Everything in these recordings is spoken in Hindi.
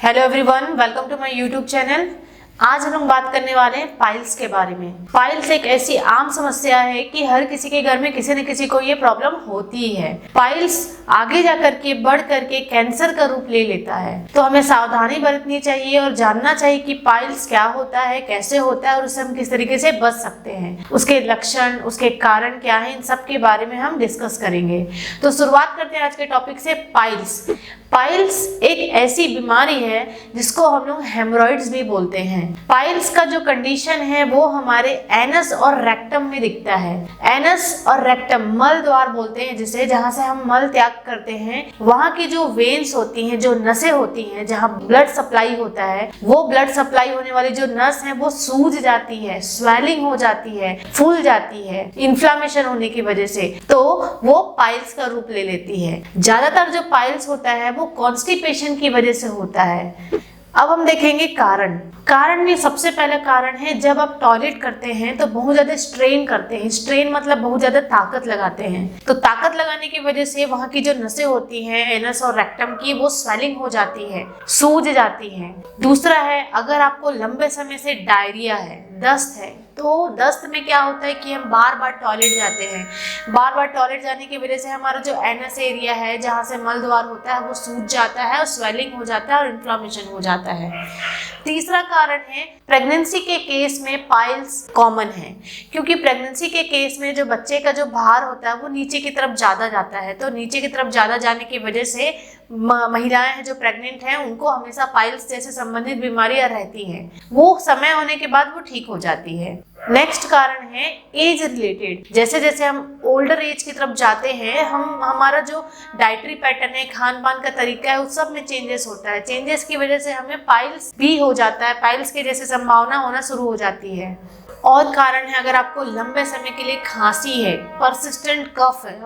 Hello everyone, welcome to my YouTube channel. आज हम बात करने वाले हैं पाइल्स के बारे में। पाइल्स एक ऐसी आम समस्या है कि हर किसी के घर में किसी न किसी को ये प्रॉब्लम होती है। पाइल्स आगे जाकर के बढ़ करके कैंसर का रूप ले लेता है, तो हमें सावधानी बरतनी चाहिए और जानना चाहिए कि पाइल्स क्या होता है, कैसे होता है और उससे हम किस तरीके से बच सकते हैं, उसके लक्षण, उसके कारण क्या है, इन सब के बारे में हम डिस्कस करेंगे। तो शुरुआत करते हैं आज के टॉपिक से। पाइल्स एक ऐसी बीमारी है जिसको हम लोग हेमरॉइड्स भी बोलते हैं। पाइल्स का जो कंडीशन है वो हमारे एनस और रेक्टम में दिखता है। एनस और रेक्टम मल द्वार बोलते हैं जिसे, जहां से हम मल त्याग करते हैं। वहां की जो वेन्स होती हैं, जो नसें होती हैं, जहां ब्लड सप्लाई होता है, वो ब्लड सप्लाई होने वाली जो नस है वो सूज जाती है, स्वेलिंग हो जाती है, फूल जाती है इन्फ्लामेशन होने की वजह से, तो वो पाइल्स का रूप ले लेती है। ज्यादातर जो पाइल्स होता है वो कॉन्स्टिपेशन की वजह से होता है। अब हम देखेंगे कारण में सबसे पहला कारण है, जब आप टॉयलेट करते हैं तो बहुत ज्यादा स्ट्रेन करते हैं। स्ट्रेन मतलब बहुत ज्यादा ताकत लगाते हैं, तो ताकत लगाने की वजह से वहां की जो नसें होती हैं एनस और रेक्टम की, वो स्वेलिंग हो जाती है, सूज जाती है। दूसरा है, अगर आपको लंबे समय से डायरिया है, दस्त है, तो दस्त में क्या होता है कि हम बार बार टॉयलेट जाते हैं। बार बार टॉयलेट जाने की वजह से हमारा जो एनस एरिया है, जहाँ से मल द्वार होता है, वो सूज जाता है और स्वेलिंग हो जाता है और इन्फ्लामेशन हो जाता है। तीसरा कारण है, प्रेगनेंसी के केस में पाइल्स कॉमन है, क्योंकि प्रेगनेंसी के केस में जो बच्चे का जो भार होता है वो नीचे की तरफ ज्यादा जाता है, तो नीचे की तरफ ज्यादा जाने की वजह से महिलाएं हैं जो प्रेग्नेंट हैं उनको हमेशा पाइल्स जैसे संबंधित बीमारियां रहती हैं। वो समय होने के बाद वो ठीक हो जाती है। नेक्स्ट कारण है एज रिलेटेड। जैसे जैसे हम ओल्डर एज की तरफ जाते हैं, हमारा जो डाइटरी पैटर्न है, खान पान का तरीका है, उस सब में चेंजेस होता है। चेंजेस की वजह से हमें पाइल्स भी हो जाता है, पाइल्स के जैसे संभावना होना शुरू हो जाती है। और कारण है, अगर आपको लंबे समय के लिए खांसी है, परसिस्टेंट कफ है,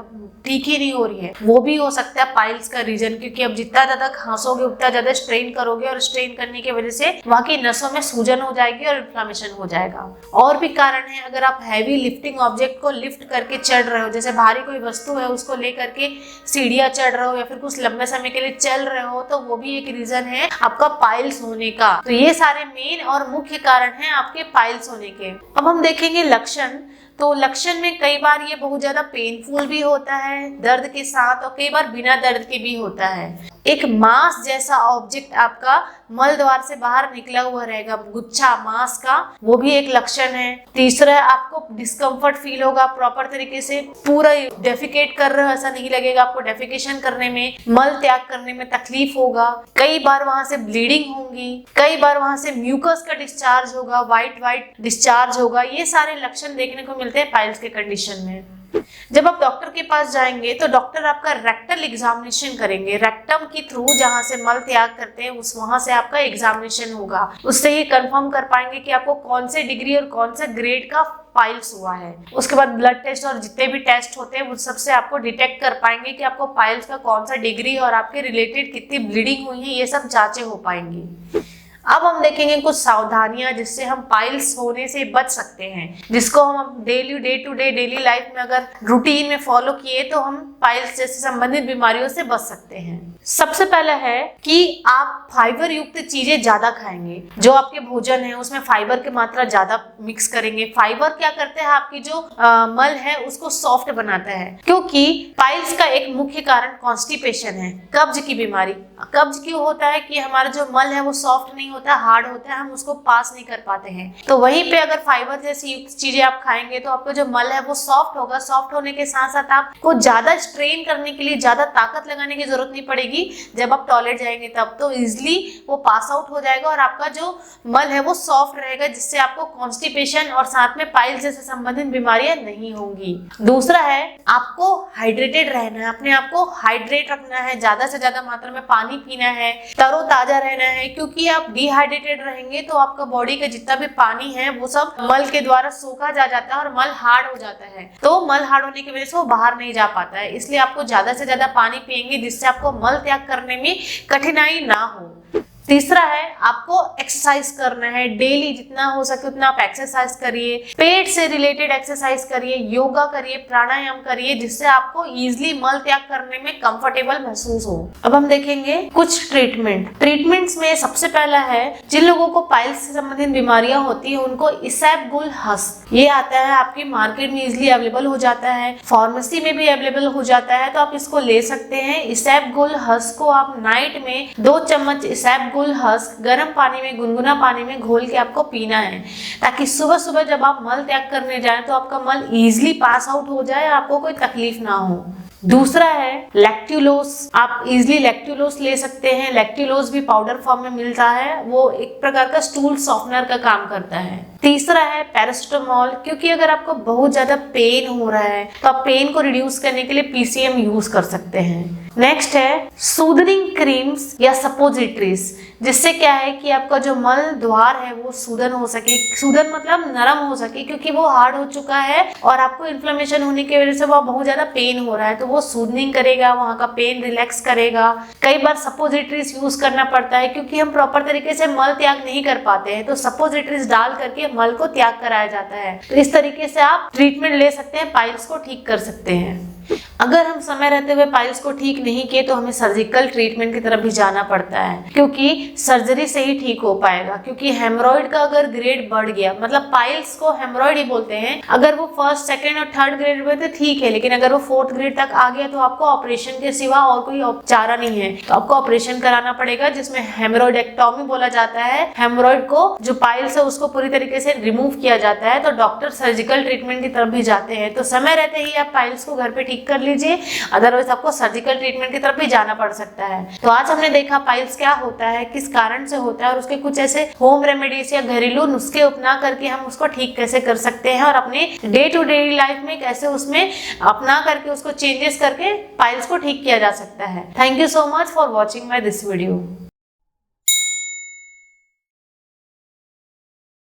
ठीक ही नहीं हो रही है, वो भी हो सकता है पाइल्स का रीजन, क्योंकि अब जितना ज्यादा खांसोगे उतना ज्यादा स्ट्रेन करोगे और स्ट्रेन करने की वजह से वहां की नसों में सूजन हो जाएगी और इन्फ्लामेशन हो जाएगा। और भी कारण है, अगर आप हैवी लिफ्टिंग ऑब्जेक्ट को लिफ्ट करके चढ़ रहे हो, जैसे भारी कोई वस्तु है उसको लेकर के सीढ़ियां चढ़ रहे हो या फिर कुछ लंबे समय के लिए चल रहे हो, तो वो भी एक रीजन है आपका पाइल्स होने का। तो ये सारे मेन और मुख्य कारण है आपके पाइल्स होने के। अब हम देखेंगे लक्षण। तो लक्षण में कई बार ये बहुत ज्यादा पेनफुल भी होता है दर्द के साथ, और कई बार बिना दर्द के भी होता है। एक मांस जैसा ऑब्जेक्ट आपका मल द्वार से बाहर निकला हुआ रहेगा, गुच्छा मांस का, वो भी एक लक्षण है। तीसरा, आपको डिस्कम्फर्ट फील होगा, प्रॉपर तरीके से पूरा डेफिकेट कर रहे हो ऐसा नहीं लगेगा, आपको डेफिकेशन करने में, मल त्याग करने में तकलीफ होगा। कई बार वहां से ब्लीडिंग होगी, कई बार वहां से म्यूकस का डिस्चार्ज होगा, व्हाइट डिस्चार्ज होगा। ये सारे लक्षण देखने को मिलते हैं पाइल्स के कंडीशन में। जब आप डॉक्टर के पास जाएंगे तो डॉक्टर आपका रेक्टल एग्जामिनेशन करेंगे, रेक्टम के थ्रू जहां से मल त्याग करते हैं उस वहां से आपका एग्जामिनेशन होगा। उससे ही कंफर्म कर पाएंगे कि आपको कौन से डिग्री और कौन से ग्रेड का पाइल्स हुआ है। उसके बाद ब्लड टेस्ट और जितने भी टेस्ट होते हैं उन सबसे आपको डिटेक्ट कर पाएंगे कि आपको पाइल्स का कौन सा डिग्री और आपके रिलेटेड कितनी ब्लीडिंग हुई है, ये सब जांचें हो पाएंगी। अब हम देखेंगे कुछ सावधानियां जिससे हम पाइल्स होने से बच सकते हैं, जिसको हम day to day daily life में अगर रूटीन में फॉलो किए तो हम पाइल्स जैसे संबंधित बीमारियों से बच सकते हैं। सबसे पहला है कि आप फाइबर युक्त चीजें ज्यादा खाएंगे। जो आपके भोजन है उसमें फाइबर की मात्रा ज्यादा मिक्स करेंगे। फाइबर क्या करते हैं, आपकी जो मल है उसको सॉफ्ट बनाता है, क्योंकि पाइल्स का एक मुख्य कारण कॉन्स्टिपेशन है, कब्ज की बीमारी। कब्ज क्यों होता है कि हमारा जो मल है वो सॉफ्ट नहीं होता, हार्ड होता है, हम उसको पास नहीं कर पाते हैं। तो वहीं पे अगर फाइबर जैसी युक्त चीजें आप खाएंगे तो आपका जो मल है वो सॉफ्ट होगा। सॉफ्ट होने के साथ साथ आपको ज्यादा स्ट्रेन करने के लिए, ज्यादा ताकत लगाने की जरूरत नहीं पड़ेगी। जब आप टॉयलेट जाएंगे तब तो इजिली वो पास आउट हो जाएगा और आपका जो मल है वो सॉफ्ट रहेगा, जिससे आपको कॉन्स्टिपेशन और साथ में पाइल्स जैसे संबंधित बीमारियां नहीं होंगी। दूसरा है, आपको हाइड्रेटेड रहना है, अपने आप को हाइड्रेट रखना है, ज्यादा से ज्यादा मात्रा में पानी पीना है, तरोताजा रहना है, क्योंकि आप डिहाइड्रेटेड रहेंगे तो आपका बॉडी का जितना भी पानी है वो सब मल के द्वारा सोखा जा जाता है और मल हार्ड हो जाता है। तो मल हार्ड होने की वजह से वो बाहर नहीं जा पाता है, इसलिए आपको ज्यादा से ज्यादा पानी पिएंगे जिससे आपको मल त्याग करने में कठिनाई ना हो। तीसरा है आपको एक्सरसाइज करना है, डेली जितना हो सके उतना आप एक्सरसाइज करिए, पेट से रिलेटेड एक्सरसाइज करिए, योगा करिए, प्राणायाम करिए, जिससे आपको इजीली मल त्याग करने में कंफर्टेबल महसूस हो। अब हम देखेंगे कुछ ट्रीटमेंट्स में सबसे पहला है जिन लोगों को पाइल्स से संबंधित बीमारियां होती है उनको इसैबगुल हस्क, ये आता है आपकी मार्केट में इजीली अवेलेबल हो जाता है, फार्मेसी में भी अवेलेबल हो जाता है, तो आप इसको ले सकते हैं। इसैबगुल हस्क को आप नाइट में 2 चम्मच इसैबगुल हस्क गर्म पानी में, गुनगुना पानी में घोल के आपको पीना है, ताकि सुबह सुबह जब आप मल त्याग करने जाएं तो आपका मल इजीली पास आउट हो जाए, आपको कोई तकलीफ ना हो। दूसरा है लैक्टुलोज, आप इजीली लैक्टुलोज ले सकते हैं। लैक्टुलोज भी पाउडर फॉर्म में मिलता है, वो एक प्रकार का स्टूल सॉफ्टनर का काम करता है। तीसरा है पैरासिटामोल, क्योंकि अगर आपको बहुत ज्यादा पेन हो रहा है तो आप पेन को रिड्यूस करने के लिए पीसीएम यूज कर सकते हैं। नेक्स्ट है सूदनिंग क्रीम्स या सपोजिटरीज, जिससे क्या है कि आपका जो मल द्वार है वो सूदन हो सके, सूदन मतलब नरम हो सके, क्योंकि वो हार्ड हो चुका है और आपको इन्फ्लेमेशन होने की वजह से वो बहुत ज्यादा पेन हो रहा है, तो वो सूदनिंग करेगा, वहाँ का पेन रिलैक्स करेगा। कई बार सपोजिटरीज यूज करना पड़ता है क्योंकि हम प्रॉपर तरीके से मल त्याग नहीं कर पाते हैं, तो सपोजिटरीज डाल करके मल को त्याग कराया जाता है। तो इस तरीके से आप ट्रीटमेंट ले सकते हैं, पाइल्स को ठीक कर सकते हैं। अगर हम समय रहते हुए पाइल्स को ठीक नहीं किए तो हमें सर्जिकल ट्रीटमेंट की तरफ भी जाना पड़ता है, क्योंकि सर्जरी से ही ठीक हो पाएगा। क्योंकि हेमरॉइड का अगर ग्रेड बढ़ गया, मतलब पाइल्स को हेमरॉइड ही बोलते हैं, अगर वो 1st, 2nd और 3rd ग्रेड में तो ठीक है, लेकिन अगर वो 4th ग्रेड तक आ गया तो आपको ऑपरेशन के सिवा और कोई चारा नहीं है, तो आपको ऑपरेशन कराना पड़ेगा, जिसमें हेमरॉइडेक्टॉमी बोला जाता है। हेमरॉइड को जो पाइल्स है उसको पूरी तरीके से रिमूव किया जाता है, तो डॉक्टर सर्जिकल ट्रीटमेंट की तरफ भी जाते हैं। तो समय रहते ही आप पाइल्स को घर पे ठीक कर लीजिए, अदरवाइज आपको सर्जिकल ट्रीटमेंट की तरफ भी जाना पड़ सकता है। तो आज हमने देखा पाइल्स क्या होता है, किस कारण से होता है, और उसके कुछ ऐसे होम रेमेडीज या घरेलू नुस्खे अपना करके हम उसको ठीक कैसे कर सकते हैं, और अपने डे टू डे लाइफ में कैसे उसमें अपना करके उसको चेंजेस करके पाइल्स को ठीक किया जा सकता है। Thank you so much for watching my this video.